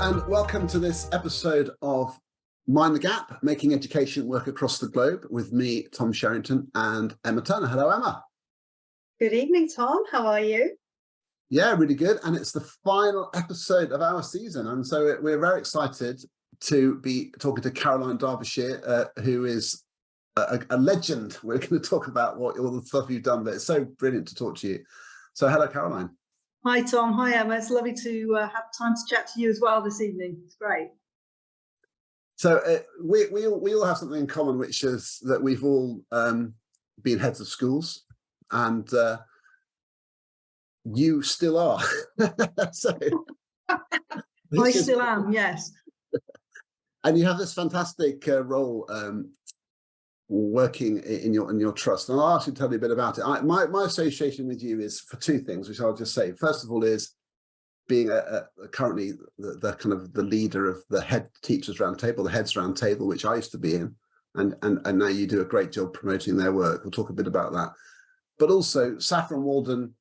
and welcome to this episode of Mind the Gap, making education work across the globe with me, Tom Sherrington, and Emma Turner. Hello, Emma. Good evening, Tom. How are you? Yeah, really good. And it's the final episode of our season. And so we're very excited to be talking to Caroline Derbyshire, who is a legend. We're going to talk about all the stuff you've done, but it's so brilliant to talk to you. So hello, Caroline. Hi, Tom. Hi, Emma. It's lovely to have time to chat to you as well this evening. It's great. So we all have something in common, which is that we've all been heads of schools, and you still are. So, I still am, yes. And you have this fantastic role working in your trust. And I'll ask you to tell me a bit about it. My association with you is for two things, which I'll just say. First of all is being currently the kind of the leader of the head teachers roundtable, the heads roundtable, which I used to be in, and now you do a great job promoting their work. We'll talk a bit about that. But also Saffron Walden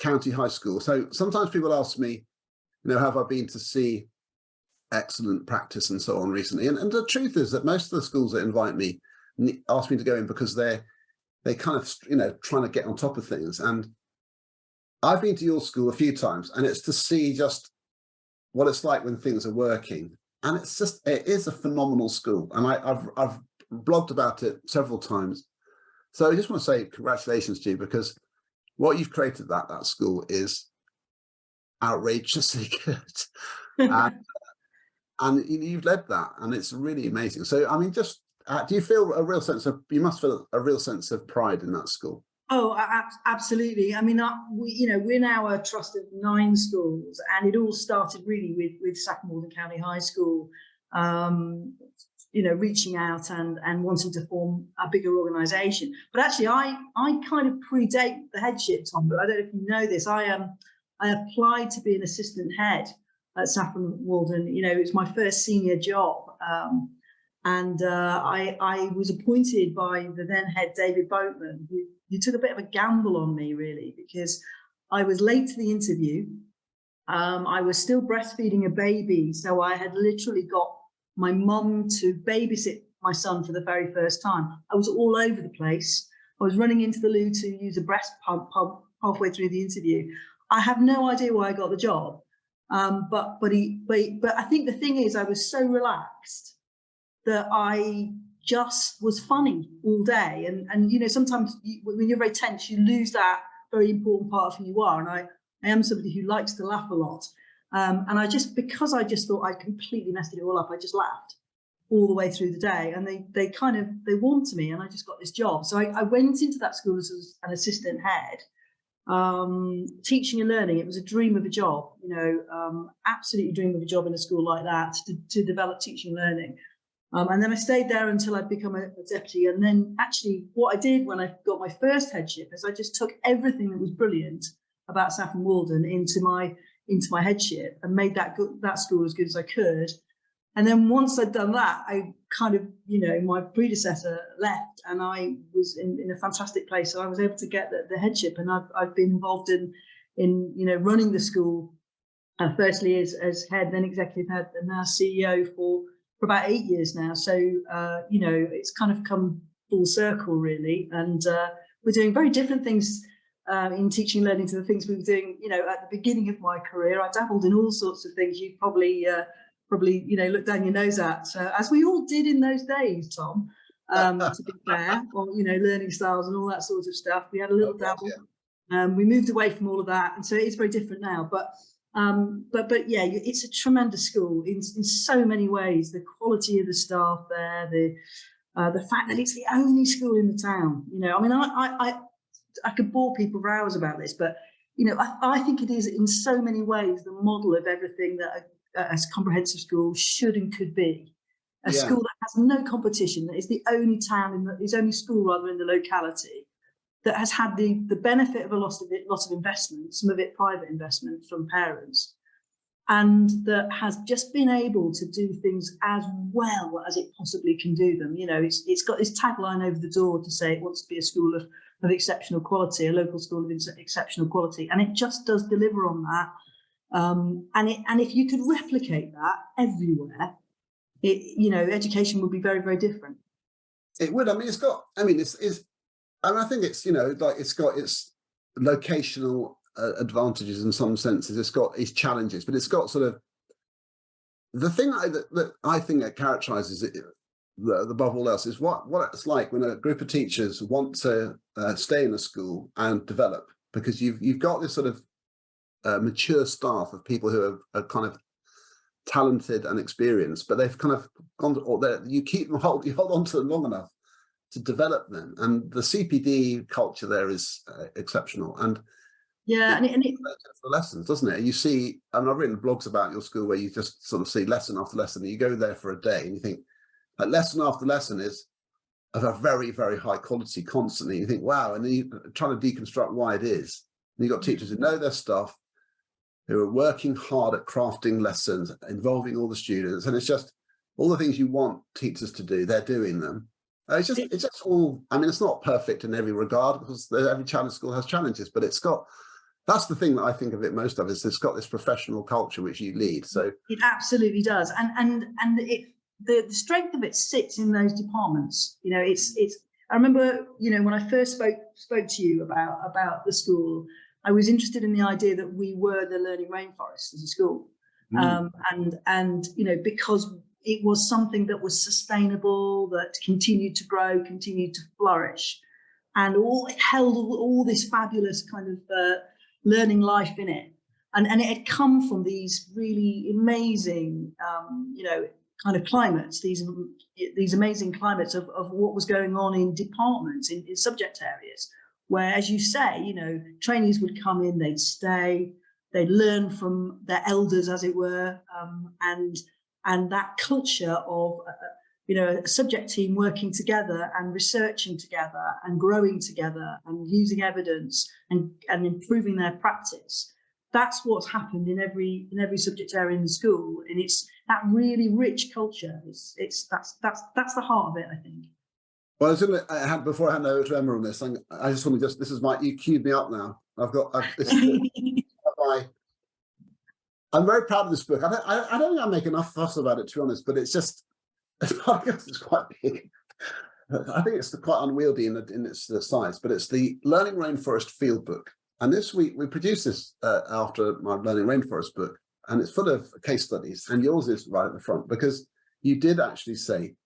County High School. So sometimes people ask me, have I been to see excellent practice and so on recently? And the truth is that most of the schools that invite me ask me to go in because they kind of trying to get on top of things. And I've been to your school a few times, and it's to see just what it's like when things are working. And it is a phenomenal school. And I've blogged about it several times. So I just want to say congratulations to you, because what you've created at that school is outrageously good. And you've led that, and it's really amazing. So, I mean, just do you feel you must feel a real sense of pride in that school? Oh, absolutely. I mean, we're now a trust of 9 schools, and it all started really with Saffron Walden County High School, reaching out and wanting to form a bigger organisation. But actually, I kind of predate the headship, Tom, but I don't know if you know this. I applied to be an assistant head at Saffron Walden. It was my first senior job. And I was appointed by the then head, David Boatman, who took a bit of a gamble on me, really, because I was late to the interview. I was still breastfeeding a baby, so I had literally got my mum to babysit my son for the very first time. I was all over the place. I was running into the loo to use a breast pump halfway through the interview. I have no idea why I got the job, but I think the thing is, I was so relaxed that I just was funny all day. And sometimes when you're very tense, you lose that very important part of who you are. And I am somebody who likes to laugh a lot. And because I just thought I completely messed it all up, I just laughed all the way through the day. And they warmed to me, and I just got this job. So I went into that school as an assistant head, teaching and learning. It was a dream of a job, absolutely dream of a job in a school like that, to develop teaching and learning. And then I stayed there until I'd become a deputy. And then actually what I did when I got my first headship is I just took everything that was brilliant about Saffron Walden into my headship and made that school as good as I could. And then once I'd done that, I kind of, my predecessor left, and I was in a fantastic place. So I was able to get the headship, and I've been involved in running the school, firstly as head, then executive head, and now CEO for about 8 years now. So, it's kind of come full circle, really. And we're doing very different things in teaching and learning to the things we were doing, at the beginning of my career. I dabbled in all sorts of things you probably looked down your nose at, as we all did in those days, Tom, to be fair, or, learning styles and all that sort of stuff. We had a little dabble. Yeah. We moved away from all of that. And so it's very different now. But yeah, it's a tremendous school in so many ways. The quality of the staff there, the fact that it's the only school in the town. I could bore people for hours about this, but I think it is in so many ways the model of everything that a comprehensive school should and could be. A school that has no competition, that is the only only school in the locality that has had the benefit of a lot of investment, some of it private investment from parents, and that has just been able to do things as well as it possibly can do them. It's got this tagline over the door to say it wants to be a school of exceptional quality, a local school of exceptional quality, and it just does deliver on that. And if you could replicate that everywhere, education would be very, very different. It would. I mean, I mean, I think it's, like it's got its locational advantages in some senses. It's got its challenges, but it's got sort of the thing that I think that characterizes it above all else is what it's like when a group of teachers want to stay in a school and develop, because you've got this sort of mature staff of people who are kind of talented and experienced, but they've kind of gone you hold on to them long enough to develop them, and the CPD culture there is exceptional. And it for lessons, doesn't it? You see, and I've written blogs about your school where you just sort of see lesson after lesson, and you go there for a day and you think that lesson after lesson is of a very, very high quality constantly. You think, wow, and then you're trying to deconstruct why it is. And you've got teachers who know their stuff, who are working hard at crafting lessons, involving all the students, and it's just all the things you want teachers to do, they're doing them. It's just all, I mean, it's not perfect in every regard, because every challenge school has challenges, but that's the thing that I think of it most of, is it's got this professional culture which you lead. So it absolutely does, and the strength of it sits in those departments. I remember, when I first spoke to you about the school, I was interested in the idea that we were the learning rainforest as a school. And because it was something that was sustainable, that continued to grow, continued to flourish, and it held all this fabulous kind of learning life in it. And it had come from these really amazing, kind of climates, these amazing climates of what was going on in departments, in subject areas, where, as you say, trainees would come in, they'd stay, they'd learn from their elders, as it were, and that culture of a subject team working together and researching together and growing together and using evidence and improving their practice. That's what's happened in every subject area in the school, and it's that really rich culture. That's the heart of it, I think. Well, before I hand over to Emma on this, I just want to you queued me up now. I'm very proud of this book. I don't think I make enough fuss about it, to be honest, but it's just, it's quite big. I think it's quite unwieldy in its size, but it's the Learning Rainforest Field Book. And this week we produced this after my Learning Rainforest book, and it's full of case studies, and yours is right at the front, because you did actually say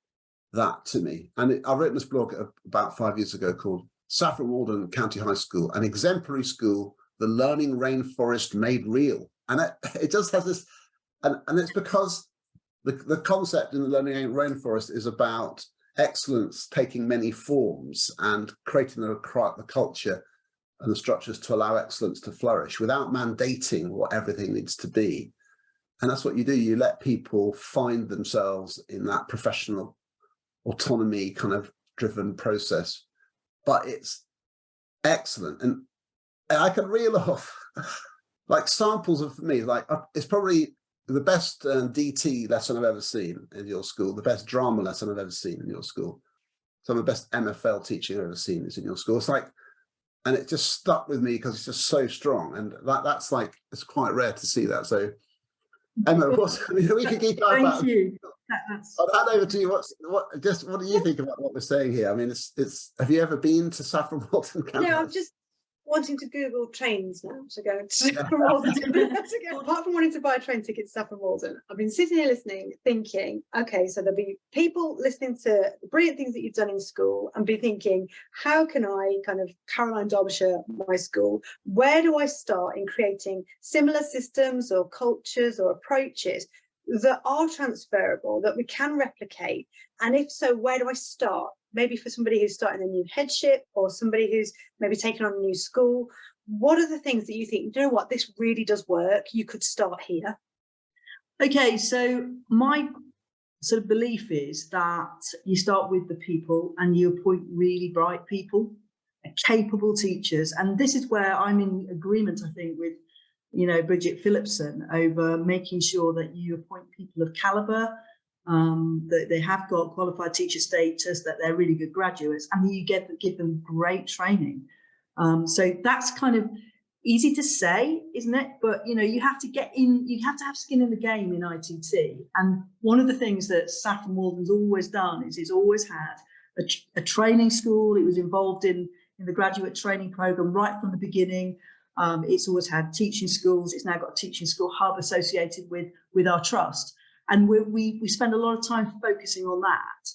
that to me. And I've written this blog about 5 years ago called Saffron Walden County High School, an exemplary school, the learning rainforest made real. And it just has this, and it's because the concept in the learning rainforest is about excellence taking many forms and creating the culture and the structures to allow excellence to flourish without mandating what everything needs to be. And that's what you do. You let people find themselves in that professional autonomy kind of driven process, but it's excellent. And I can reel off like samples of me, like it's probably the best DT lesson I've ever seen in your school, the best drama lesson I've ever seen in your school. Some of the best MFL teaching I've ever seen is in your school. It's like, and it just stuck with me because it's just so strong. And that's like, it's quite rare to see that. So Emma, we can keep going. Thank you. I'll hand over to you. What do you think about what we're saying here? I mean, it's have you ever been to Saffron Walden campus? Yeah, I'm just wanting to Google trains now to go to Saffron Walden. Apart from wanting to buy a train ticket to Saffron Walden, I've been sitting here listening, thinking, okay, so there'll be people listening to the brilliant things that you've done in school and be thinking, how can I kind of Caroline Derbyshire my school? Where do I start in creating similar systems or cultures or approaches that are transferable, that we can replicate? And if so, where do I start? Maybe for somebody who's starting a new headship or somebody who's maybe taken on a new school, what are the things that you think, you know what, this really does work, you could start here? Okay, so my sort of belief is that you start with the people and you appoint really bright people, capable teachers. And this is where I'm in agreement, I think, with Bridget Phillipson over making sure that you appoint people of caliber, that they have got qualified teacher status, that they're really good graduates, and you give them great training. So that's kind of, easy to say, isn't it? But, you know, you have to get in, you have to have skin in the game in ITT. And one of the things that Saffron Walden's always done is it's always had a training school. It was involved in the graduate training program right from the beginning. It's always had teaching schools. It's now got a teaching school hub associated with our trust. And we spend a lot of time focusing on that.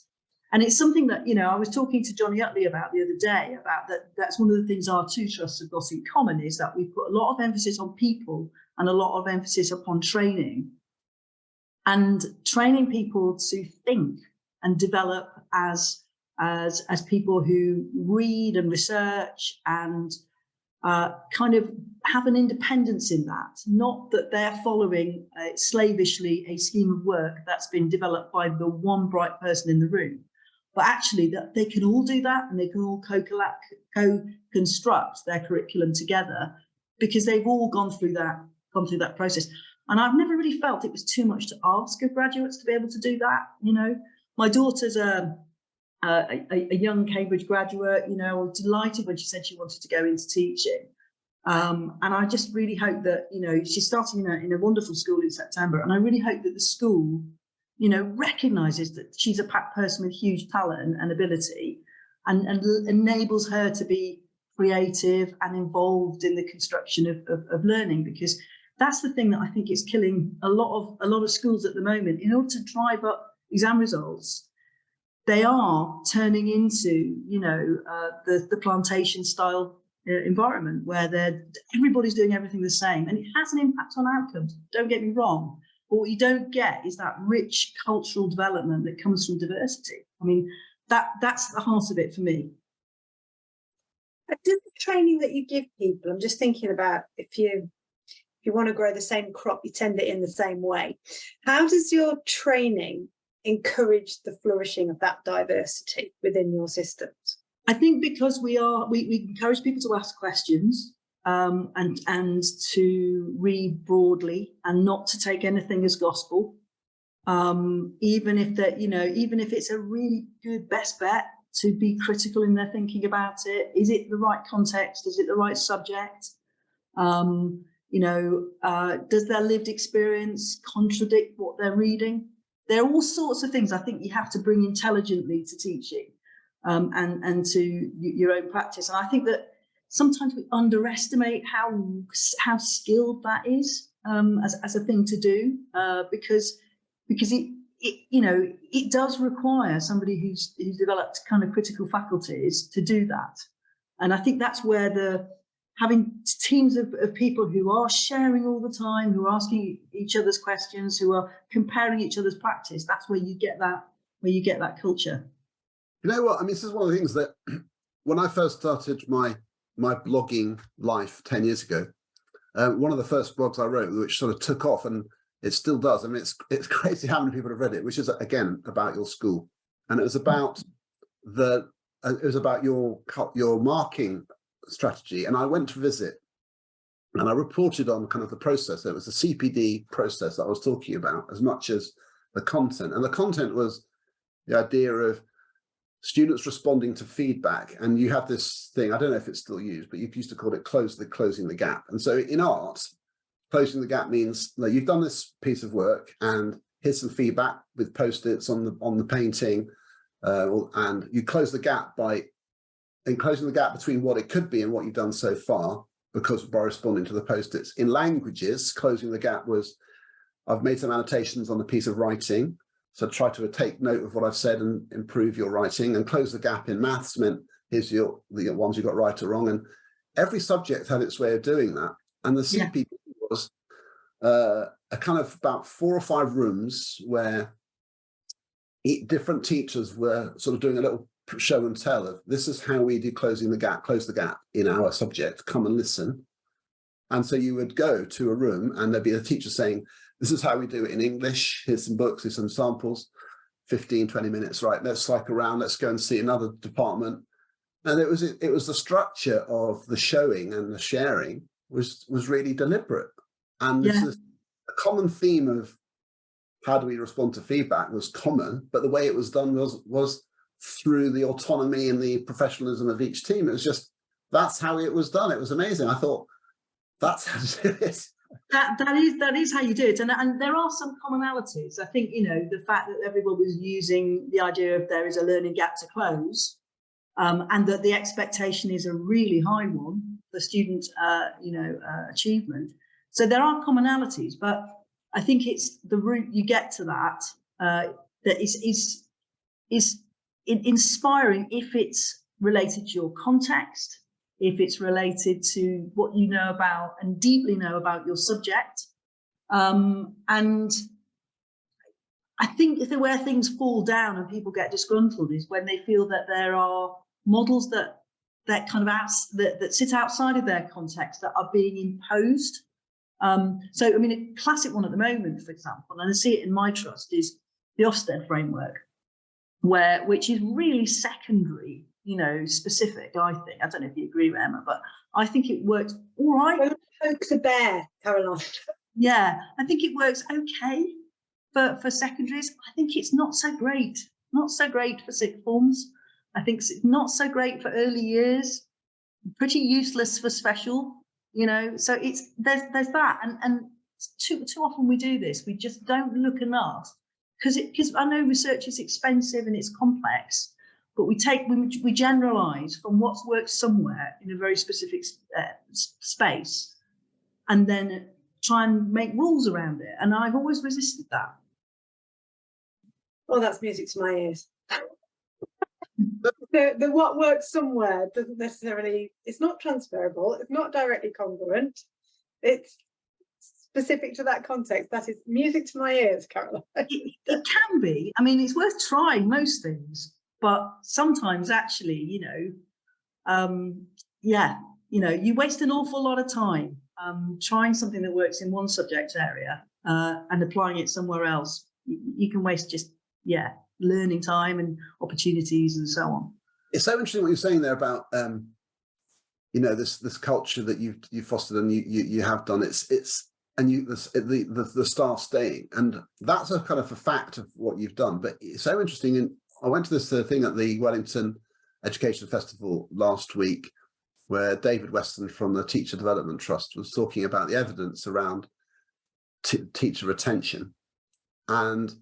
And it's something that, you know, I was talking to Johnny Utley about the other day, about that's one of the things our two trusts have got in common, is that we put a lot of emphasis on people and a lot of emphasis upon training, and training people to think and develop as people who read and research and kind of have an independence in that, not that they're following slavishly a scheme of work that's been developed by the one bright person in the room, but actually that they can all do that, and they can all co-construct their curriculum together, because they've all gone through that process. And I've never really felt it was too much to ask of graduates to be able to do that. You know, my daughter's a young Cambridge graduate. You know, I was delighted when she said she wanted to go into teaching. And I just really hope that, you know, she's starting in a wonderful school in September. And I really hope that the school, you know, recognises that she's a person with huge talent and ability, and enables her to be creative and involved in the construction of learning, because that's the thing that I think is killing a lot of schools at the moment. In order to drive up exam results, they are turning into, you know, the plantation style environment where everybody's doing everything the same, and it has an impact on outcomes. Don't get me wrong, but what you don't get is that rich cultural development that comes from diversity. I mean, that's the heart of it for me. Does the training that you give people, I'm just thinking about, if you want to grow the same crop, you tend it in the same way. How does your training encourage the flourishing of that diversity within your systems? I think because we encourage people to ask questions, and to read broadly, and not to take anything as gospel, even if it's a really good best bet, to be critical in their thinking about it. Is it the right context? Is it the right subject? Does their lived experience contradict what they're reading? There are all sorts of things I think you have to bring intelligently to teaching, and to your own practice. And I think that sometimes we underestimate how skilled that is, as a thing to do, because it does require somebody who's developed kind of critical faculties to do that. And I think that's where having teams of people who are sharing all the time, who are asking each other's questions, who are comparing each other's practice, that's where you get that culture. You know what? I mean, this is one of the things that when I first started my blogging life 10 years ago, one of the first blogs I wrote, which sort of took off, and it still does. I mean, it's crazy how many people have read it, which is, again, about your school. And it was about your marking strategy. And I went to visit, and I reported on kind of the process. It was the CPD process that I was talking about, as much as the content. And the content was the idea of students responding to feedback. And you have this thing, I don't know if it's still used, but you used to call it closing the gap. And so in art, closing the gap means that you've done this piece of work, and here's some feedback with post-its on the painting, and you close the gap by closing the gap between what it could be and what you've done so far, because by responding to the post-its. In languages, closing the gap was, I've made some annotations on a piece of writing, so try to take note of what I've said and improve your writing. And close the gap in maths meant, here's the ones you got right or wrong. And every subject had its way of doing that. And the CPD was a kind of about 4 or 5 rooms where different teachers were sort of doing a little show and tell of, this is how we do close the gap in our subject, come and listen. And so you would go to a room, and there'd be a teacher saying, this is how we do it in English, here's some books, here's some samples, 15, 20 minutes, right, let's cycle around, let's go and see another department. And it was the structure of the showing and the sharing was really deliberate. And this is a common theme of how do we respond to feedback was common, but the way it was done was through the autonomy and the professionalism of each team. It was just, that's how it was done. It was amazing. I thought, That's how to do it. That is how you do it, and there are some commonalities. I think, you know, the fact that everyone was using the idea of there is a learning gap to close, and that the expectation is a really high one for student, achievement. So there are commonalities, but I think it's the route you get to that that is inspiring if it's related to your context, if it's related to what you know about and deeply know about your subject. And I think where things fall down and people get disgruntled is when they feel that there are models that kind of that sit outside of their context that are being imposed. So, I mean, a classic one at the moment, for example, and I see it in my trust, is the Ofsted framework, which is really secondary, you know, specific, I think. I don't know if you agree with Emma, but I think it works all right. Don't poke the bear, Caroline. Yeah, I think it works okay for secondaries. I think it's not so great for sixth forms. I think it's not so great for early years, pretty useless for special, you know. So there's that, and too often we do this. We just don't look enough because I know research is expensive and it's complex, but we generalize from what's worked somewhere in a very specific space, and then try and make rules around it. And I've always resisted that. Well, that's music to my ears. The what works somewhere doesn't necessarily, it's not transferable, it's not directly congruent, it's specific to that context. That is music to my ears, Caroline. It can be. I mean, it's worth trying most things, but sometimes actually, you know, you waste an awful lot of time trying something that works in one subject area and applying it somewhere else. You can waste learning time and opportunities and so on. It's so interesting what you're saying there about this culture that you've fostered and you have done. The staff staying, and that's a kind of a fact of what you've done. But it's so interesting. And I went to this thing at the Wellington Education Festival last week, where David Weston from the Teacher Development Trust was talking about the evidence around teacher retention and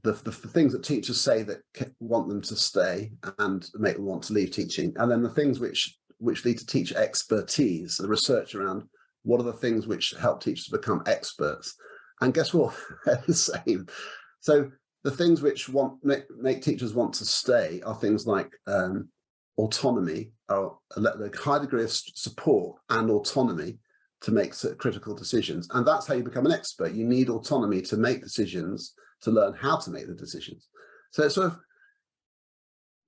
the things that teachers say that want them to stay and make them want to leave teaching, and then the things which lead to teacher expertise, the research around what are the things which help teachers become experts. And guess what? They're the same. So the things which make teachers want to stay are things like autonomy, or a high degree of support and autonomy to make critical decisions. And that's how you become an expert. You need autonomy to make decisions, to learn how to make the decisions. So it's sort of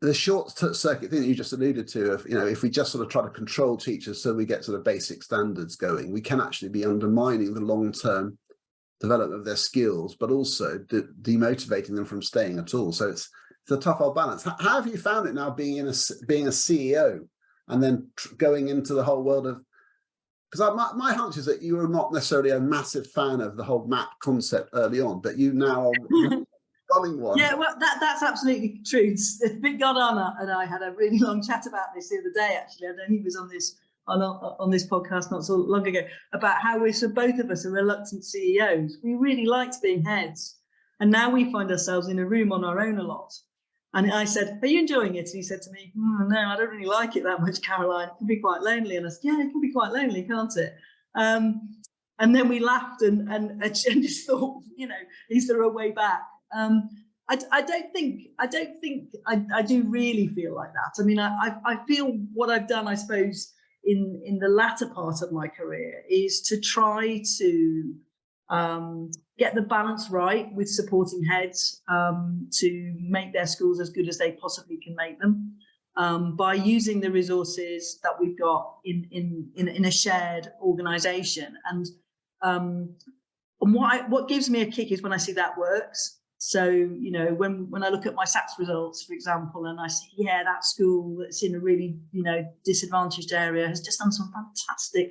the short circuit thing that you just alluded to of, you know, if we just sort of try to control teachers so we get sort of basic standards going, we can actually be undermining the long-term development of their skills, but also demotivating them from staying at all. So it's a tough old balance. How have you found it now being a CEO and then going into the whole world of, because my hunch is that you were not necessarily a massive fan of the whole map concept early on, but you now are running one. Yeah, well, that's absolutely true. Big God Anna and I had a really long chat about this the other day, actually. I know he was on this podcast not so long ago, about how both of us are reluctant CEOs. We really liked being heads. And now we find ourselves in a room on our own a lot. And I said, "Are you enjoying it?" And he said to me, "No, I don't really like it that much, Caroline. It can be quite lonely." And I said, "Yeah, it can be quite lonely, can't it?" And then we laughed and just thought, you know, is there a way back? I don't think I do really feel like that. I mean, I feel what I've done, I suppose, in the latter part of my career is to try to get the balance right with supporting heads to make their schools as good as they possibly can make them by using the resources that we've got in a shared organisation. And what gives me a kick is when I see that works. So, you know, when I look at my SATs results, for example, and I see, yeah, that school that's in a really, you know, disadvantaged area has just done some fantastic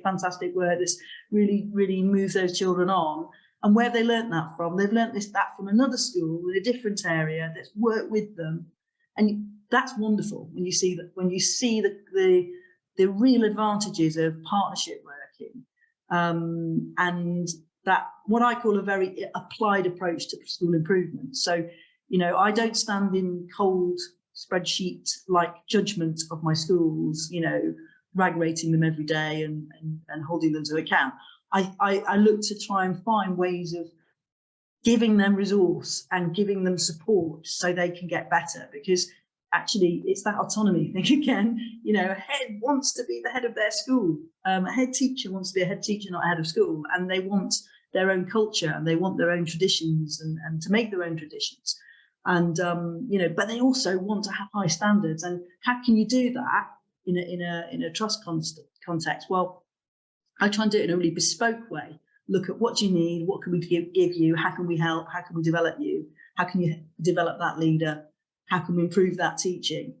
work that's really, really moved those children on. And where have they learnt that from? They've learnt that from another school in a different area that's worked with them. And that's wonderful when you see the real advantages of partnership work working, and that what I call a very applied approach to school improvement. So, I don't stand in cold spreadsheet like judgment of my schools, rag rating them every day and holding them to account. I look to try and find ways of giving them resource and giving them support so they can get better, because actually it's that autonomy thing again. A head wants to be the head of their school. A head teacher wants to be a head teacher, not a head of school, and they want their own culture and they want their own traditions and to make their own traditions. And but they also want to have high standards. And how can you do that in a trust context? Well, I try and do it in a really bespoke way. Look at what do you need, what can we give you, how can we help, how can we develop you, how can you develop that leader, how can we improve that teaching,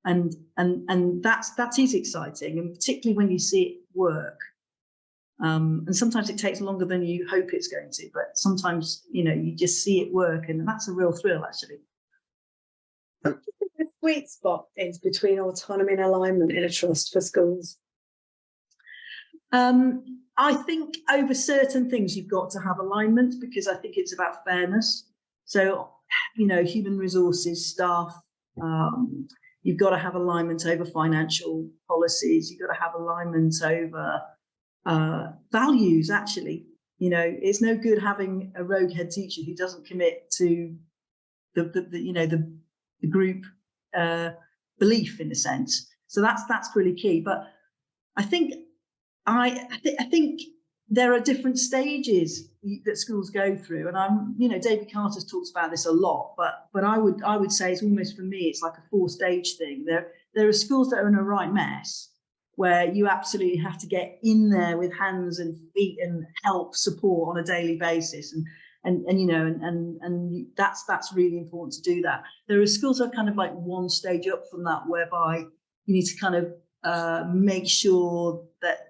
and that is exciting, and particularly when you see it work. And sometimes it takes longer than you hope it's going to, but sometimes you just see it work, and that's a real thrill, actually. The sweet spot is between autonomy and alignment in a trust for schools. I think over certain things you've got to have alignment, because I think it's about fairness. So, human resources, staff, you've got to have alignment over financial policies. You've got to have alignment over values. Actually, it's no good having a rogue head teacher who doesn't commit to the group belief, in a sense. So that's really key. But I think I think there are different stages that schools go through, and David Carter's talks about this a lot. But I would say it's almost, for me, it's like a 4-stage thing. There are schools that are in a right mess, where you absolutely have to get in there with hands and feet and help support on a daily basis, and that's really important to do that. There are schools that are kind of like one stage up from that, whereby you need to kind of make sure that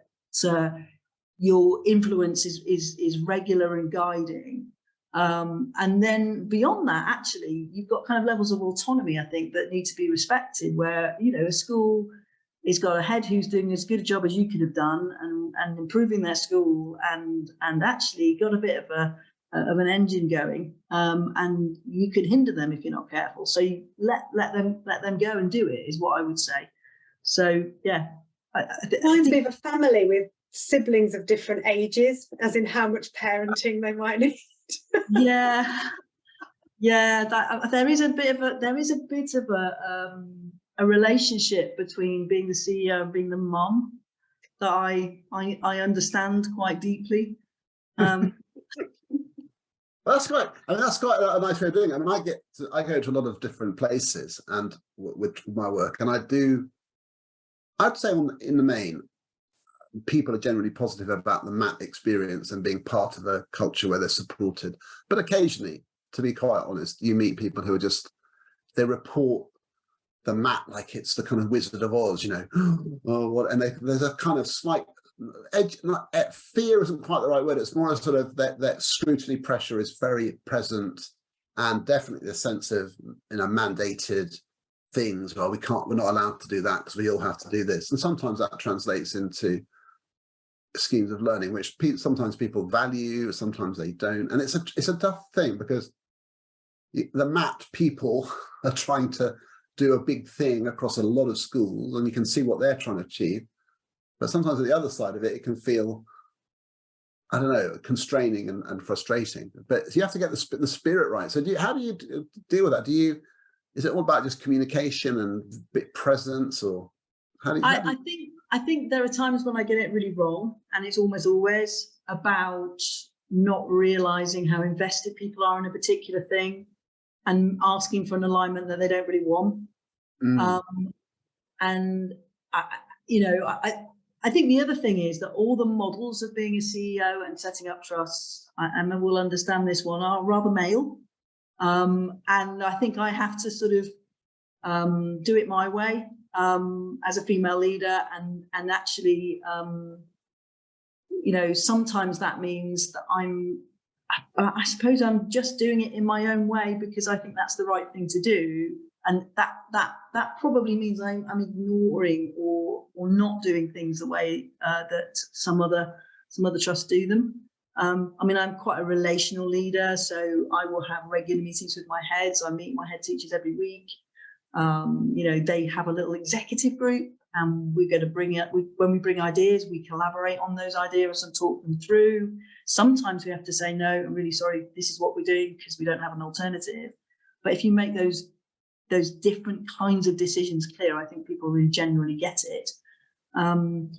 your influence is regular and guiding, and then beyond that, actually, you've got kind of levels of autonomy, I think, that need to be respected, where a school has got a head who's doing as good a job as you could have done and improving their school, and actually got a bit of an engine going, and you could hinder them if you're not careful. So you let them go and do it, is what I would say. So yeah. Reminds me of a family with siblings of different ages, as in how much parenting they might need. yeah. There is a bit of a relationship between being the CEO and being the mom that I understand quite deeply. That's quite a nice way of doing it. I mean, I go to a lot of different places and with my work, and I'd say in the main, people are generally positive about the MAT experience and being part of a culture where they're supported. But occasionally, to be quite honest, you meet people who are they report the MAT like it's the kind of Wizard of Oz, and there's a kind of slight edge. Fear isn't quite the right word. It's more a sort of that scrutiny pressure is very present, and definitely the sense of mandated things. Well, we're not allowed to do that because we all have to do this, and sometimes that translates into schemes of learning which sometimes people value, sometimes they don't, and it's a tough thing, because the MAT people are trying to do a big thing across a lot of schools, and you can see what they're trying to achieve, but sometimes at the other side of it, it can feel, I don't know, constraining and frustrating. But you have to get the spirit right. So how do you deal with that? Is it all about just communication and bit presence, or how do you? I think there are times when I get it really wrong, and it's almost always about not realizing how invested people are in a particular thing and asking for an alignment that they don't really want. And I think the other thing is that all the models of being a CEO and setting up trusts, and we'll understand this one, are rather male. And I think I have to sort of do it my way as a female leader, and actually, sometimes that means that I suppose I'm just doing it in my own way because I think that's the right thing to do. And that probably means I'm ignoring or not doing things the way that some other trusts do them. I mean, I'm quite a relational leader, so I will have regular meetings with my heads. I meet my head teachers every week. You know, they have a little executive group, and we're going to when we bring ideas, we collaborate on those ideas and talk them through. Sometimes we have to say, no, I'm really sorry, this is what we're doing because we don't have an alternative. But if you make those different kinds of decisions clear, I think people really genuinely get it. And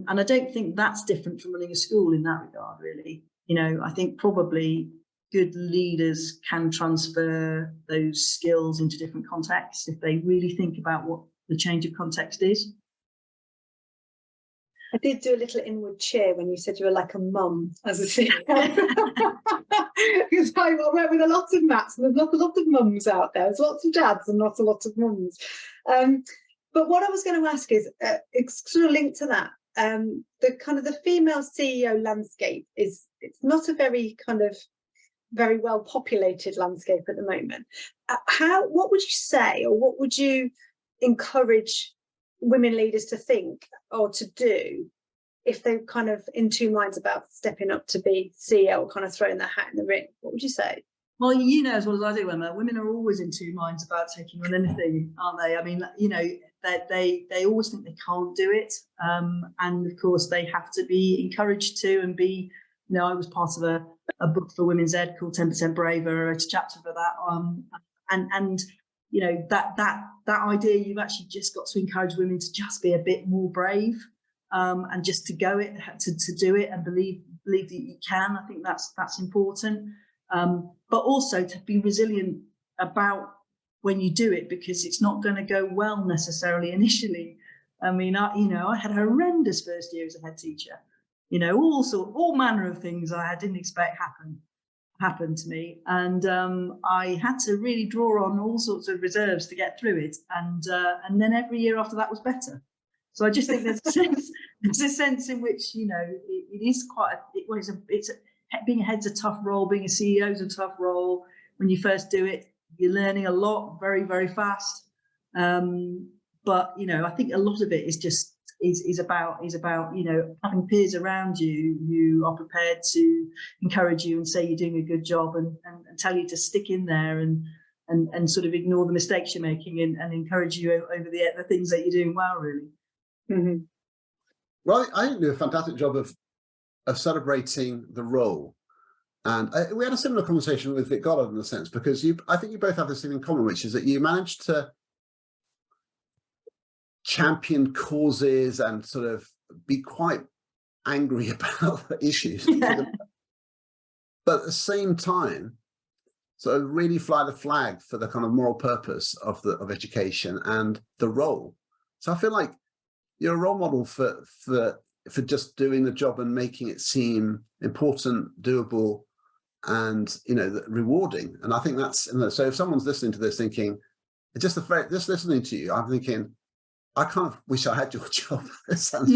I don't think that's different from running a school in that regard, really. You know, I think probably good leaders can transfer those skills into different contexts if they really think about what the change of context is. I did do a little inward cheer when you said you were like a mum as a CEO. Because I work with a lot of Mats, and there's not a lot of mums out there. There's lots of dads and not a lot of mums. But what I was going to ask is, it's sort of linked to that. The kind of the female CEO landscape it's not a very well populated landscape at the moment. What would you say, or what would you encourage women leaders to think or to do if they're kind of in two minds about stepping up to be CEO or kind of throwing their hat in the ring? What would you say? Well, you know as well as I do, Emma, women are always in two minds about taking on anything, aren't they? I mean, you know, they always think they can't do it. And of course, they have to be encouraged to and be, you know, I was part of a book for Women's Ed called 10% Braver, I wrote a chapter for that. And you know, that idea, you've actually just got to encourage women to just be a bit more brave, and just to go it, to do it and believe that you can. I think that's important. But also to be resilient about when you do it, because it's not going to go well necessarily initially. I mean, I had a horrendous first year as a head teacher. You know, all manner of things I didn't expect happened to me, and I had to really draw on all sorts of reserves to get through it, and then every year after that was better. So I just think there's a sense in which, you know, it is quite being a head's a tough role, being a CEO is a tough role. When you first do it, you're learning a lot very, very fast, but you know, I think a lot of it is just is about, you know, having peers around you who are prepared to encourage you and say you're doing a good job, and tell you to stick in there and sort of ignore the mistakes you're making, and encourage you over the things that you're doing well, really. Mm-hmm. Well, I think you do a fantastic job of celebrating the role. And we had a similar conversation with Vic Goddard in a sense, because I think you both have this thing in common, which is that you managed to champion causes and sort of be quite angry about issues. Yeah. But at the same time, sort of really fly the flag for the kind of moral purpose of education and the role. So I feel like you're a role model for just doing the job and making it seem important, doable, and, you know, rewarding. And I think that's, you know, so if someone's listening to this thinking, just listening to you, I'm thinking, I kind of wish I had your job. It sounds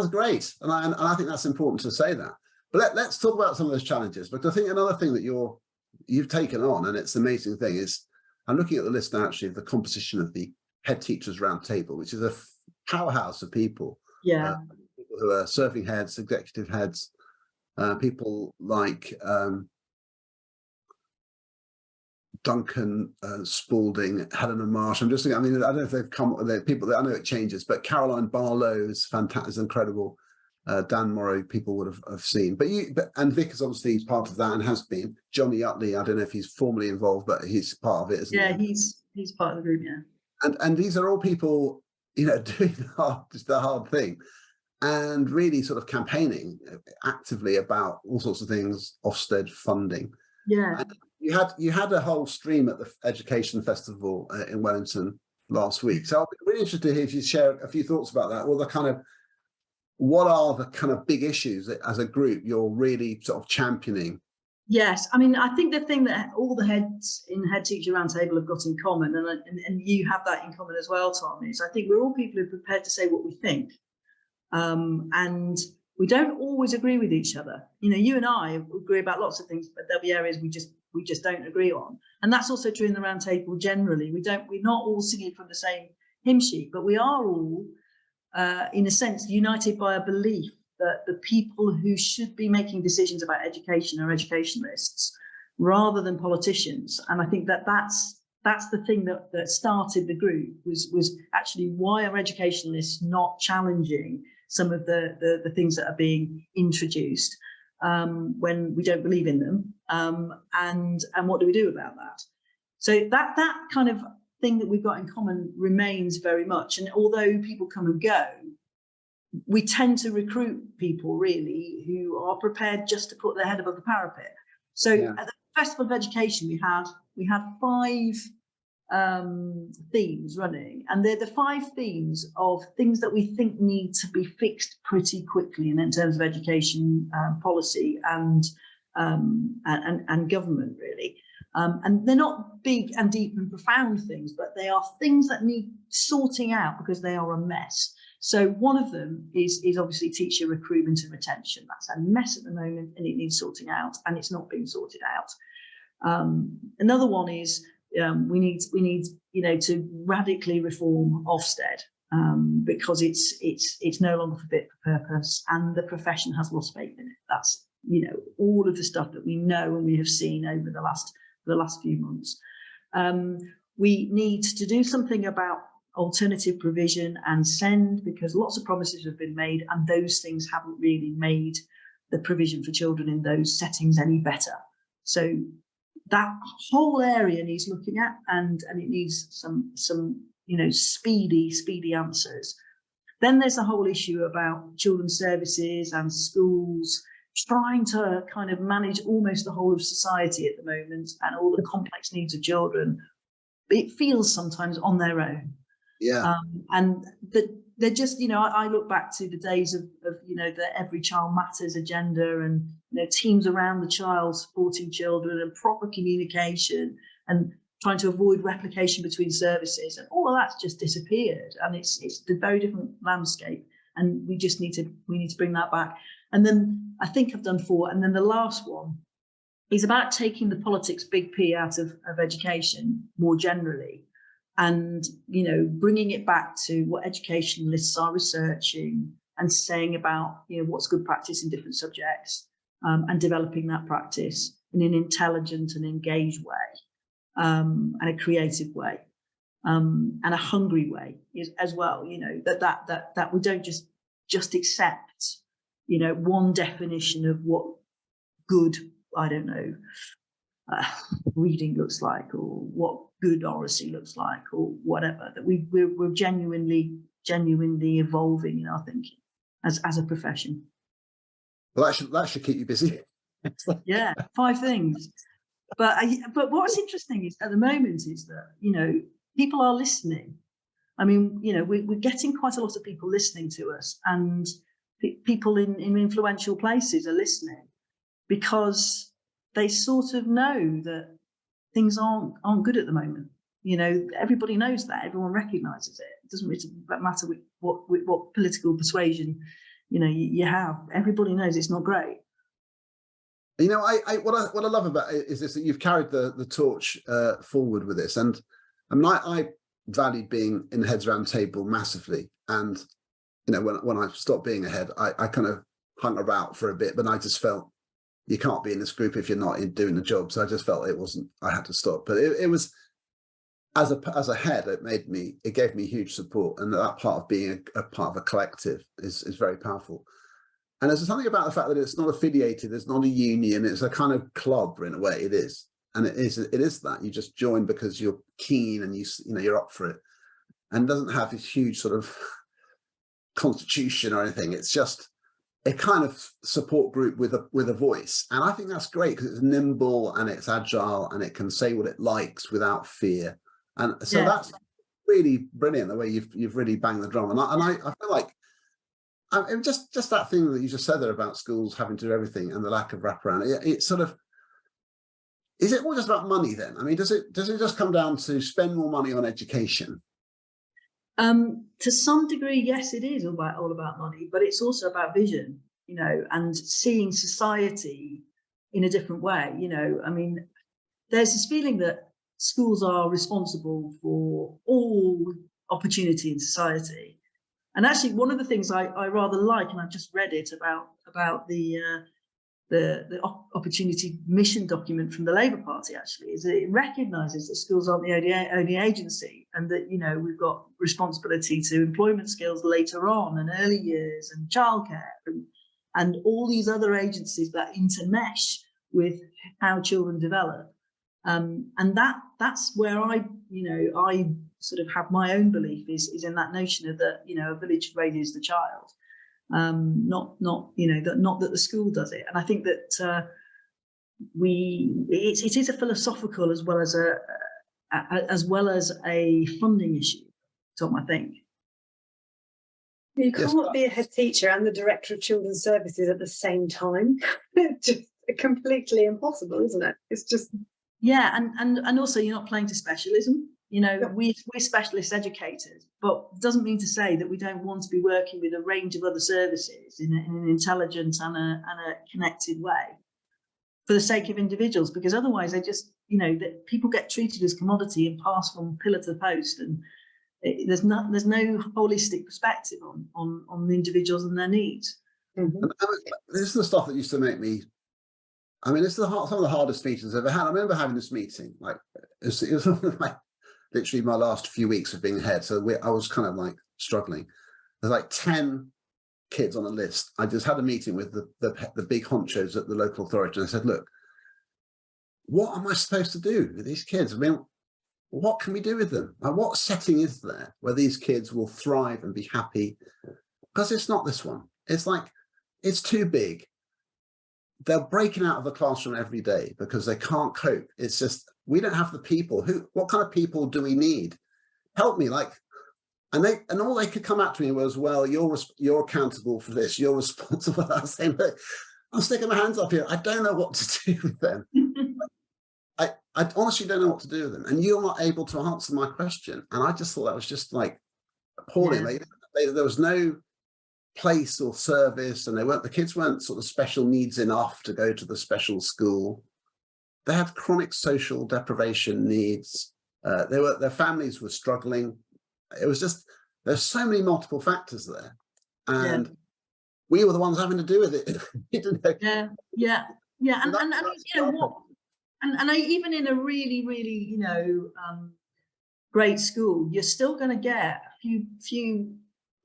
great, and I think that's important to say that. But let's talk about some of those challenges, because I think another thing that you've taken on, and it's the amazing thing, is I'm looking at the list now, actually, of the composition of the Head Teachers Round Table, which is a powerhouse of people. Yeah, people who are serving heads, executive heads, people like Duncan Spalding, Helena Marsh. I'm just thinking, I mean, I don't know if they've come, they're people that I know it changes, but Caroline Barlow is fantastic, is incredible. Dan Morrow, people would have seen. And Vic is obviously part of that and has been. Johnny Utley, I don't know if he's formally involved, but he's part of it, isn't he? Yeah, he's part of the group, yeah. And these are all people, you know, doing the hard thing, and really sort of campaigning actively about all sorts of things, Ofsted funding. Yeah. And you had a whole stream at the Education Festival in Wellington last week. So I'll be really interested to hear if you share a few thoughts about that. What are the kind of big issues that, as a group, you're really sort of championing? Yes, I mean, I think the thing that all the heads in Head Teacher Roundtable have got in common, and you have that in common as well, Tom, is I think we're all people who are prepared to say what we think. And we don't always agree with each other. You know, you and I agree about lots of things, but there'll be areas we just don't agree on. And that's also true in the round table generally. We're not all singing from the same hymn sheet, but we are all, in a sense, united by a belief that the people who should be making decisions about education are educationalists rather than politicians. And I think that's the thing that started the group, was actually, why are educationalists not challenging some of the things that are being introduced when we don't believe in them, and what do we do about that? So that kind of thing that we've got in common remains very much. And although people come and go, we tend to recruit people really who are prepared just to put their head above the parapet. So at the Festival of Education, we had 5 themes running, and they're the 5 themes of things that we think need to be fixed pretty quickly in terms of education policy and government really. And they're not big and deep and profound things, but they are things that need sorting out because they are a mess. So one of them is obviously teacher recruitment and retention. That's a mess at the moment, and it needs sorting out, and it's not being sorted out. Another one is we need to radically reform Ofsted, because it's no longer fit for purpose, and the profession has lost faith in it. That's all of the stuff that we know and we have seen over the last few months. We need to do something about alternative provision and SEND, because lots of promises have been made and those things haven't really made the provision for children in those settings any better. So that whole area needs looking at, and it needs some speedy answers. Then there's the whole issue about children's services and schools trying to kind of manage almost the whole of society at the moment, and all the complex needs of children. It feels sometimes on their own. And they're just, I look back to the days of the Every Child Matters agenda, and teams around the child supporting children, and proper communication, and trying to avoid replication between services, and all of that's just disappeared. And it's a very different landscape, and we need to bring that back. And then I think I've done 4, and then the last one is about taking the politics big P out of education more generally, and bringing it back to what educationalists are researching and saying about what's good practice in different subjects, and developing that practice in an intelligent and engaged way, and a creative way, and a hungry way as well. That we don't just accept one definition of what good, reading looks like, or what good oracy looks like, or whatever. That we're genuinely evolving in our thinking as a profession. Well, that should keep you busy. Yeah, 5 things. But what's interesting is at the moment is that people are listening. I mean, we're getting quite a lot of people listening to us, and people in influential places are listening because they sort of know that things aren't good at the moment. Everybody knows that. Everyone recognises it. It doesn't really matter what political persuasion you have. Everybody knows it's not great. What I love about it is this, that you've carried the torch forward with this, and I valued being in the Heads Round Table massively, and when I stopped being a head, I kind of hung about for a bit, but I just felt you can't be in this group if you're not doing the job. So I just felt I had to stop. But it was, as a head, it gave me huge support, and that part of being a part of a collective is very powerful. And there's something about the fact that it's not affiliated, it's not a union, it's a kind of club in a way. It is, and it is that you just join because you're keen and you're up for it, and it doesn't have this huge sort of constitution or anything. It's just a kind of support group with a voice, and I think that's great because it's nimble and it's agile and it can say what it likes without fear. And so that's really brilliant the way you've really banged the drum. And I feel like just that thing that you just said there about schools having to do everything and the lack of wraparound. It sort of, is it all just about money then? I mean, does it just come down to spend more money on education? To some degree, yes, it is all about money, but it's also about vision, and seeing society in a different way. I mean, there's this feeling that schools are responsible for all opportunity in society. And actually, one of the things I rather like, and I've just read it about the opportunity mission document from the Labour Party, actually, is that it recognises that schools aren't the only agency, and that, you know, we've got responsibility to employment skills later on, and early years, and childcare, and all these other agencies that intermesh with how children develop. And that's where I sort of have my own belief is in that notion of that, you know, a village raises the child. Not that the school does it. And I think that it is a philosophical as well as a funding issue, Tom, I think. You can't be a head teacher and the director of children's services at the same time. It's just completely impossible, isn't it? It's just, yeah, and also you're not playing to specialism. You know, we're specialist educators, but it doesn't mean to say that we don't want to be working with a range of other services in an intelligent and a connected way for the sake of individuals, because otherwise they just, you know, that people get treated as commodity and passed from pillar to post, and there's no holistic perspective on the individuals and their needs. Mm-hmm. This is the stuff that used to make me. I mean, it's some of the hardest meetings I've ever had. I remember having this meeting, like it was like literally my last few weeks of being head. So I was kind of like struggling. There's like 10 kids on a list. I just had a meeting with the big honchos at the local authority, and I said, look, what am I supposed to do with these kids? I mean, what can we do with them? And what setting is there where these kids will thrive and be happy? Because it's not this one. It's like, it's too big. They're breaking out of the classroom every day because they can't cope. It's just, we don't have the people. What kind of people do we need? Help me. Like, and all they could come at me was, well, you're accountable for this. You're responsible. I was saying, look, I'm sticking my hands up here. I don't know what to do with them. I honestly don't know what to do with them. And you're not able to answer my question. And I just thought that was just like appalling. Yeah. There was no place or service, and the kids weren't sort of special needs enough to go to the special school. They had chronic social deprivation needs. Their families were struggling. It was just, there's so many multiple factors there, and we were the ones having to do with it. Yeah. And you know what? And even in a really, really, you know, great school, you're still going to get a few,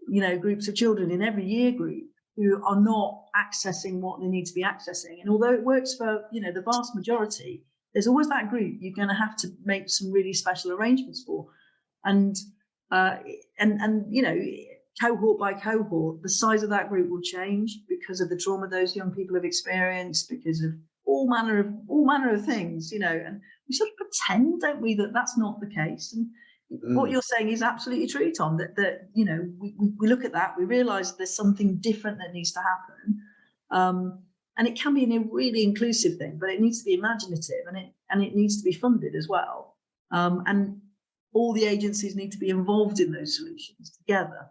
you know, groups of children in every year group who are not accessing what they need to be accessing. And although it works for, you know, the vast majority, there's always that group you're going to have to make some really special arrangements for. And you know, cohort by cohort, the size of that group will change because of the trauma those young people have experienced, because of all manner of things, you know, and we sort of pretend, don't we, that that's not the case. And what you're saying is absolutely true, Tom, that you know, we look at that, we realise there's something different that needs to happen, and it can be a really inclusive thing, but it needs to be imaginative, and it needs to be funded as well, and all the agencies need to be involved in those solutions together.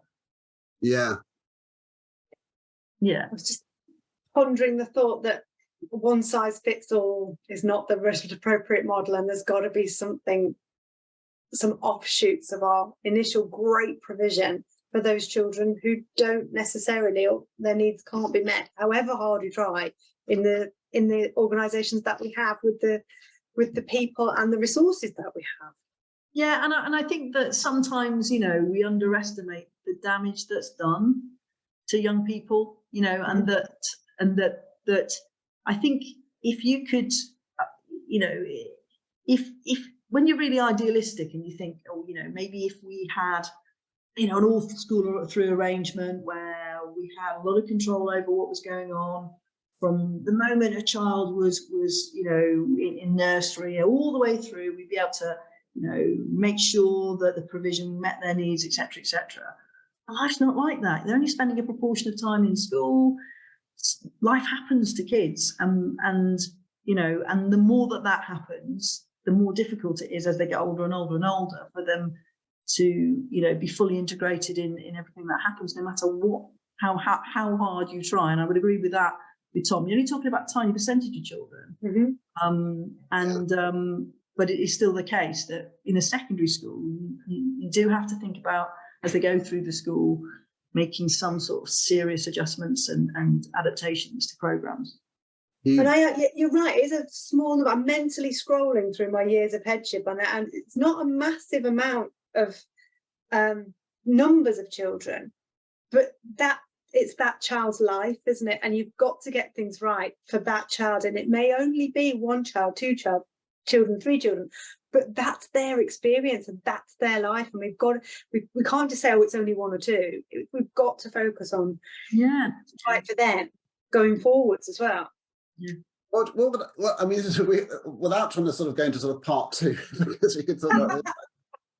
Yeah. I was just pondering the thought that one size fits all is not the most appropriate model, and there's got to be some offshoots of our initial great provision for those children who don't necessarily, or their needs can't be met, however hard you try, in the organisations that we have, with the people and the resources that we have. Yeah, and I think that sometimes, you know, we underestimate the damage that's done to young people, you know, and that I think if you could, you know, if when you're really idealistic and you think, oh, you know, maybe if we had, you know, an all school through arrangement where we had a lot of control over what was going on from the moment a child was you know, in nursery all the way through, we'd be able to, you know, make sure that the provision met their needs, etc., etc. Life's not like that. They're only spending a proportion of time in school. Life happens to kids, and you know, and the more that happens, the more difficult it is as they get older and older and older for them to, you know, be fully integrated in everything that happens, no matter how hard you try. And I would agree with that Tom. You're only talking about a tiny percentage of children. But it is still the case that in a secondary school, you do have to think about, as they go through the school, making some sort of serious adjustments and adaptations to programs. And you're right, it's a small number. I'm mentally scrolling through my years of headship on that, and it's not a massive amount of numbers of children, but it's that child's life, isn't it? And you've got to get things right for that child, and it may only be one child, two children, three children, but that's their experience and that's their life, and we can't just say, oh, it's only one or two. We've got to focus on right for them going forwards as well. Yeah. Well, I mean, without trying to sort of go into sort of part two, because we could talk about this.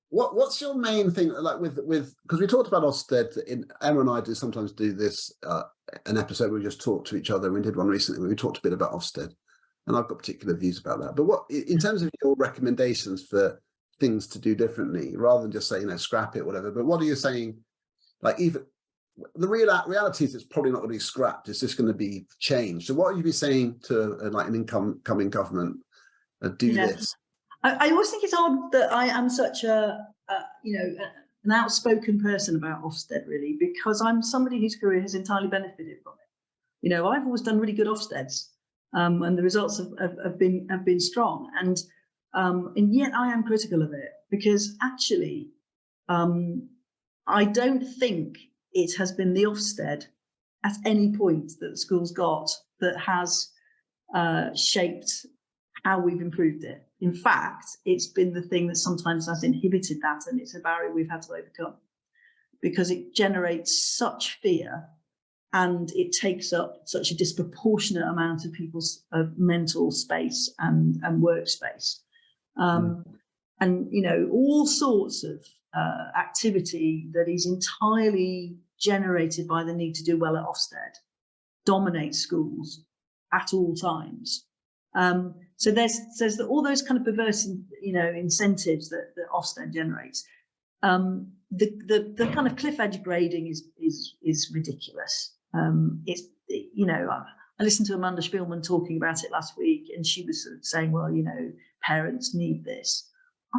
What's your main thing, like with because we talked about Ofsted. Emma and I sometimes do this an episode where we just talk to each other. We did one recently where we talked a bit about Ofsted, and I've got particular views about that. But what, in terms of your recommendations for things to do differently, rather than just say, scrap it, whatever. But what are you saying? Like, even the reality is, it's probably not going to be scrapped. It's just going to be changed. So, what would you be saying to like an incoming government? Do this. I always think it's odd that I am such an outspoken person about Ofsted, really, because I'm somebody whose career has entirely benefited from it. I've always done really good Ofsteds, and the results have been strong, and yet I am critical of it, because actually, I don't think it has been the Ofsted at any point that the school's got that has shaped how we've improved it. In fact, it's been the thing that sometimes has inhibited that, and it's a barrier we've had to overcome, because it generates such fear and it takes up such a disproportionate amount of people's mental space and workspace. And, all sorts of activity that is entirely generated by the need to do well at Ofsted dominates schools at all times. So there's all those kind of perverse, incentives that Ofsted generates. The kind of cliff edge grading is ridiculous. I listened to Amanda Spielman talking about it last week, and she was sort of saying, well, parents need this.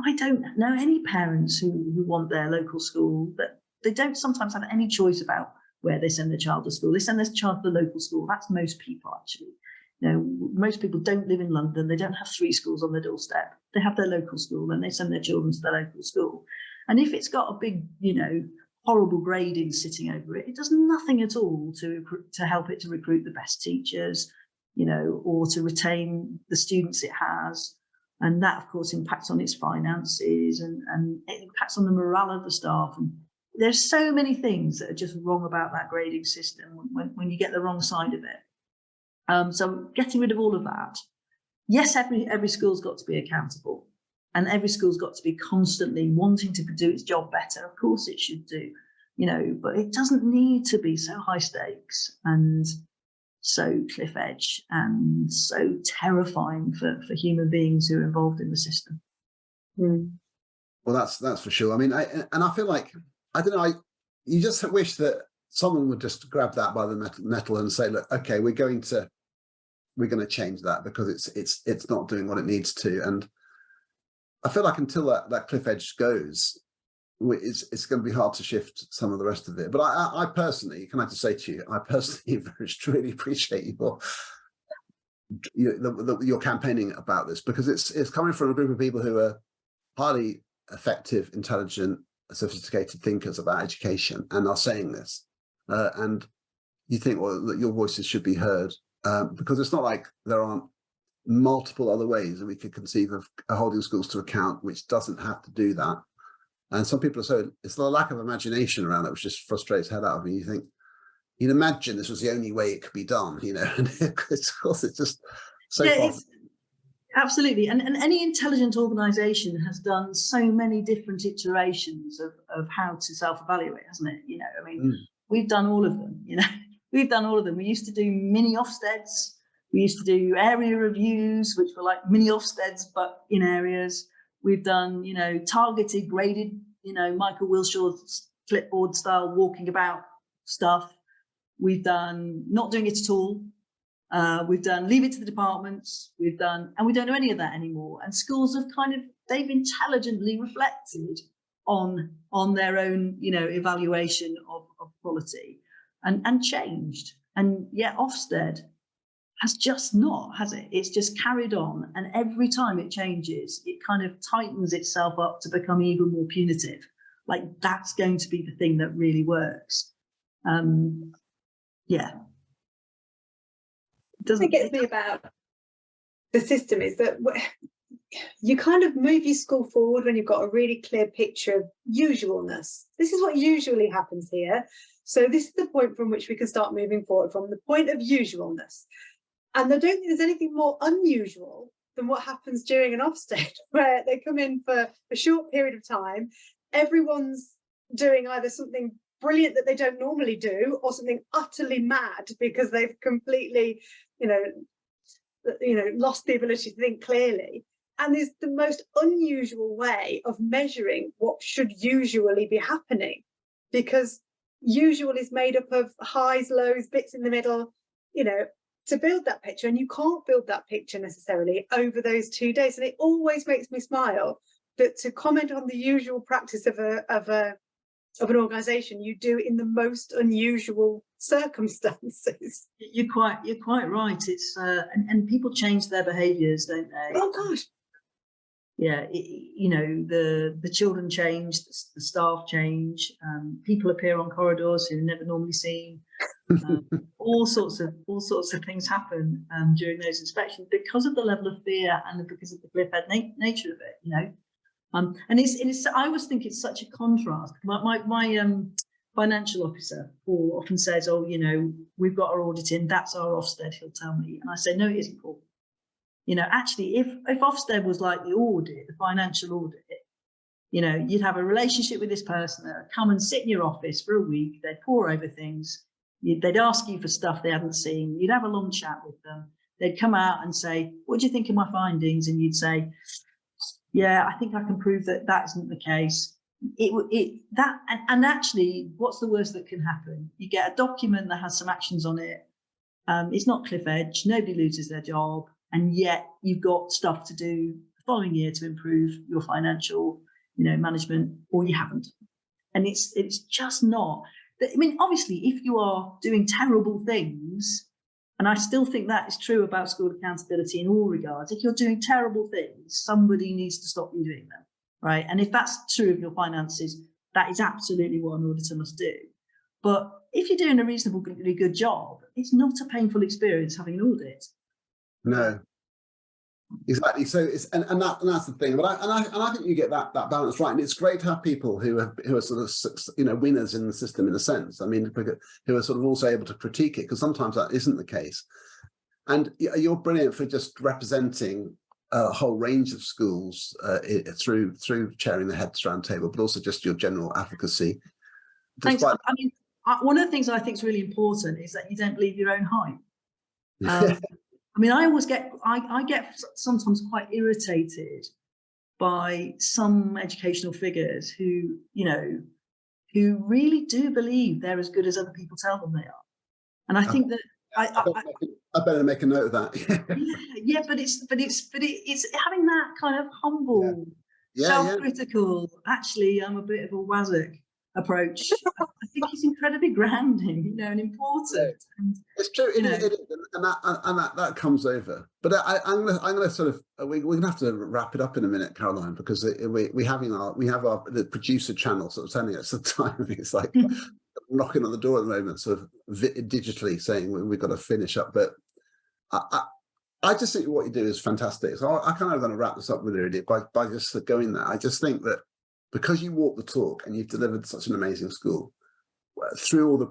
I don't know any parents who want their local school, but they don't sometimes have any choice about where they send their child to school. They send their child to the local school. That's most people, actually. Most people don't live in London. They don't have 3 schools on their doorstep. They have their local school, and they send their children to their local school. And if it's got a big, horrible grading sitting over it, it does nothing at all to help it to recruit the best teachers, or to retain the students it has. And that, of course, impacts on its finances, and it impacts on the morale of the staff. And there's so many things that are just wrong about that grading system when you get the wrong side of it. So getting rid of all of that. Yes, every school's got to be accountable, and every school's got to be constantly wanting to do its job better. Of course it should do, but it doesn't need to be so high stakes and so cliff edge and so terrifying for human beings who are involved in the system. Well, that's for sure. I mean, I feel like, I don't know, you just wish that someone would just grab that by the nettle and say, look, okay, we're going to change that, because it's not doing what it needs to. And I feel like until that cliff edge goes, it's going to be hard to shift some of the rest of it. But I personally, can I just say to you, I personally really appreciate your campaigning about this, because it's coming from a group of people who are highly effective, intelligent, sophisticated thinkers about education, and are saying this. And you think, well, that your voices should be heard, because it's not like there aren't multiple other ways that we could conceive of holding schools to account, which doesn't have to do that. And some people are so, it's the lack of imagination around it, which just frustrates the head out of me. You think, you'd imagine this was the only way it could be done, and of course it's just so far. Absolutely. And any intelligent organisation has done so many different iterations of how to self-evaluate, hasn't it? We've done all of them, we've done all of them. We used to do mini Ofsteds. We used to do area reviews, which were like mini Ofsteds, but in areas. We've done, targeted, graded, Michael Wilshaw's clipboard style walking about stuff. We've done not doing it at all. We've done leave it to the departments. And we don't do any of that anymore. And schools have they've intelligently reflected on their own, evaluation of quality and changed. And yet Ofsted has just not, has it? It's just carried on. And every time it changes, it kind of tightens itself up to become even more punitive. Like that's going to be the thing that really works. Yeah. What gets me about the system is that you kind of move your school forward when you've got a really clear picture of usualness. This is what usually happens here. So this is the point from which we can start moving forward, from the point of usualness. And I don't think there's anything more unusual than what happens during an Ofsted, where they come in for a short period of time. Everyone's doing either something brilliant that they don't normally do or something utterly mad because they've completely, lost the ability to think clearly. And there's the most unusual way of measuring what should usually be happening, because usual is made up of highs, lows, bits in the middle, to build that picture. And you can't build that picture necessarily over those 2 days. And it always makes me smile that to comment on the usual practice of an organisation, you do in the most unusual circumstances. You're quite right. It's and people change their behaviours, don't they? Oh gosh. Yeah, the children change, the staff change, people appear on corridors who are never normally seen. All sorts of things happen during those inspections because of the level of fear and because of the cliff-edge nature of it. And it's I always think it's such a contrast. My financial officer, Paul, often says, "Oh, we've got our audit in. That's our Ofsted." He'll tell me, and I say, "No, it isn't, Paul. Actually, if Ofsted was like the audit, the financial audit, you'd have a relationship with this person that would come and sit in your office for a week. They'd pore over things. They'd ask you for stuff they hadn't seen. You'd have a long chat with them. They'd come out and say, 'What do you think of my findings?' And you'd say, 'Yeah, I think I can prove that isn't the case.' And actually, what's the worst that can happen? You get a document that has some actions on it. It's not cliff edge. Nobody loses their job. And yet you've got stuff to do the following year to improve your financial, management, or you haven't. And it's just not. I mean, obviously, if you are doing terrible things, and I still think that is true about school accountability in all regards, if you're doing terrible things, somebody needs to stop you doing them, right? And if that's true of your finances, that is absolutely what an auditor must do. But if you're doing a reasonably good job, it's not a painful experience having an audit. No, exactly. So it's and that's the thing. But I think you get that balance right, and it's great to have people who are sort of winners in the system in a sense. I mean, who are sort of also able to critique it, because sometimes that isn't the case. And you're brilliant for just representing a whole range of schools through chairing the Heads Roundtable, but also just your general advocacy. Thanks. I mean, one of the things I think is really important is that you don't believe your own hype. I mean, I get sometimes quite irritated by some educational figures who really do believe they're as good as other people tell them they are. And I think that I better make a note of that. yeah, but it's having that kind of humble, self-critical. Actually, I'm a bit of a wazzock approach. I think it's incredibly grounding, and important. And, it's true, and that comes over. But I'm gonna sort of we're gonna have to wrap it up in a minute, Caroline, because we have the producer channel sort of telling us the time. It's like knocking on the door at the moment, sort of digitally saying we've got to finish up. But I just think what you do is fantastic. So I kind of going to wrap this up really by just going there. I just think that because you walk the talk and you've delivered such an amazing school through all the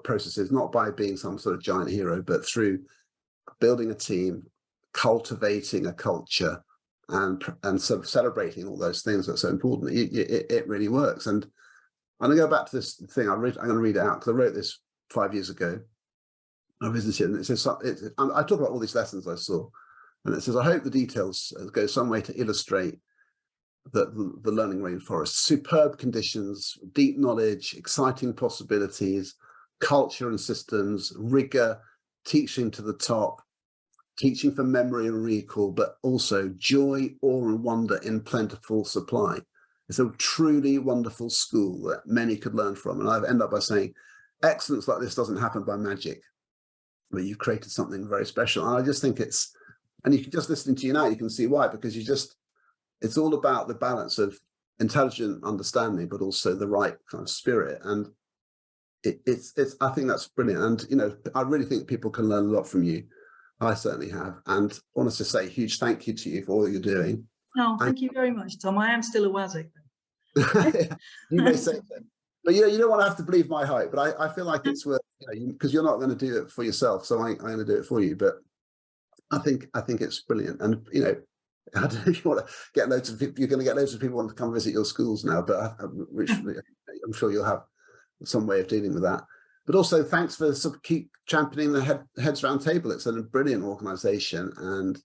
processes, not by being some sort of giant hero, but through building a team, cultivating a culture, and sort of celebrating all those things that are so important. It really works. And I'm going to go back to this thing. I'm going to read it out because I wrote this 5 years ago. I visited, and it says, I talk about all these lessons I saw, and it says, I hope the details go some way to illustrate the learning rainforest. Superb conditions, deep knowledge, exciting possibilities, culture and systems, rigor, teaching to the top, teaching for memory and recall, but also joy, awe and wonder in plentiful supply. It's a truly wonderful school that many could learn from. And I end up by saying, excellence like this doesn't happen by magic, but you've created something very special. And I just think it's, and you can just listening to you now, you can see why, because it's all about the balance of intelligent understanding, but also the right kind of spirit. And it's I think that's brilliant. And, you know, I really think people can learn a lot from you. I certainly have. And I want to say a huge thank you to you for all you're doing. Oh, thank you very much, Tom. I am still a WASIC. You may say so. But you don't want to have to believe my hype, but I feel like it's worth, because you're not going to do it for yourself, so I'm going to do it for you. But I think it's brilliant. And, you know, I don't know if you want to get loads of people, you're going to get loads of people want to come visit your schools now, but which I'm sure you'll have some way of dealing with that. But also thanks for keep championing the Heads Round Table. It's a brilliant organisation, and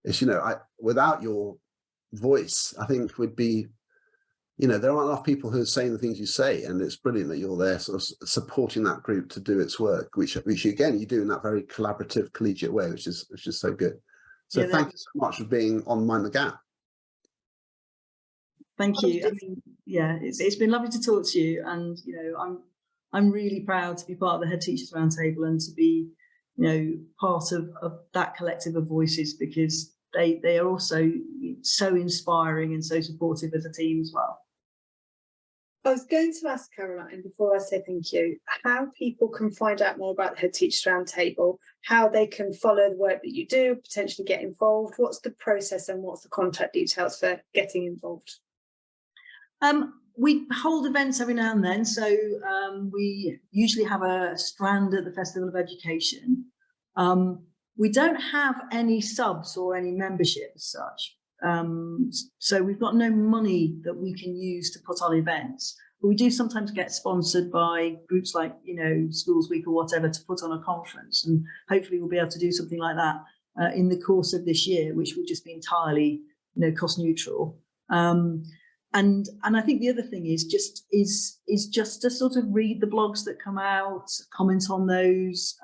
it's, you know, without your voice, I think would be, you know, there aren't enough people who are saying the things you say, and it's brilliant that you're there sort of supporting that group to do its work, which again you do in that very collaborative, collegiate way, which is so good. So thank you so much for being on Mind the Gap. Thank you. I mean, yeah, it's been lovely to talk to you, and you know, I'm really proud to be part of the Head Teachers Roundtable and to be, you know, part of that collective of voices, because they are also so inspiring and so supportive as a team as well. I was going to ask Caroline, before I say thank you, how people can find out more about the Head Teachers Roundtable, how they can follow the work that you do, potentially get involved. What's the process and what's the contact details for getting involved? We hold events every now and then. So we usually have a strand at the Festival of Education. We don't have any subs or any membership as such. So we've got no money that we can use to put on events. But we do sometimes get sponsored by groups like, you know, Schools Week or whatever to put on a conference. And hopefully we'll be able to do something like that in the course of this year, which will just be entirely, you know, cost neutral. And I think the other thing is just to sort of read the blogs that come out, comment on those,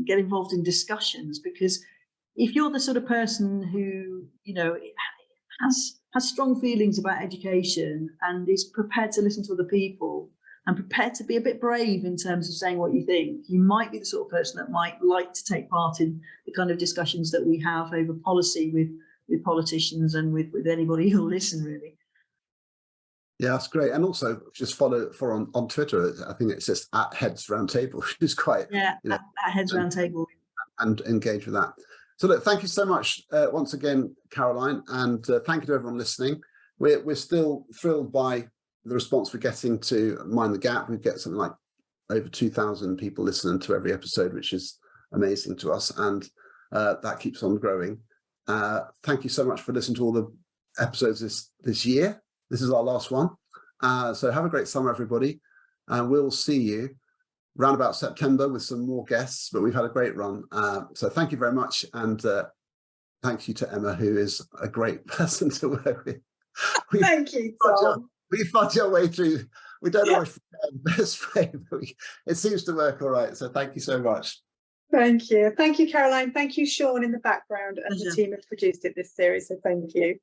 get involved in discussions, because if you're the sort of person who, you know, has strong feelings about education and is prepared to listen to other people and prepared to be a bit brave in terms of saying what you think, you might be the sort of person that might like to take part in the kind of discussions that we have over policy with politicians and with anybody who'll listen, really. Yeah, that's great. And also just follow on Twitter. I think it's just at Heads Roundtable, which is quite, yeah, you know, at Heads Roundtable. And engage with that. So look, thank you so much once again, Caroline, and thank you to everyone listening. We're still thrilled by the response we're getting to Mind the Gap. We get something like over 2,000 people listening to every episode, which is amazing to us, and that keeps on growing. Thank you so much for listening to all the episodes this year. This is our last one. So have a great summer, everybody. And we'll see you round about September with some more guests, but we've had a great run. So thank you very much. And thank you to Emma, who is a great person to work with. Thank you, Tom. We fudge our way through. We don't always best frame, but it seems to work all right. So thank you so much. Thank you. Thank you, Caroline. Thank you, Sean, in the background, and the team have produced it this series. So thank you.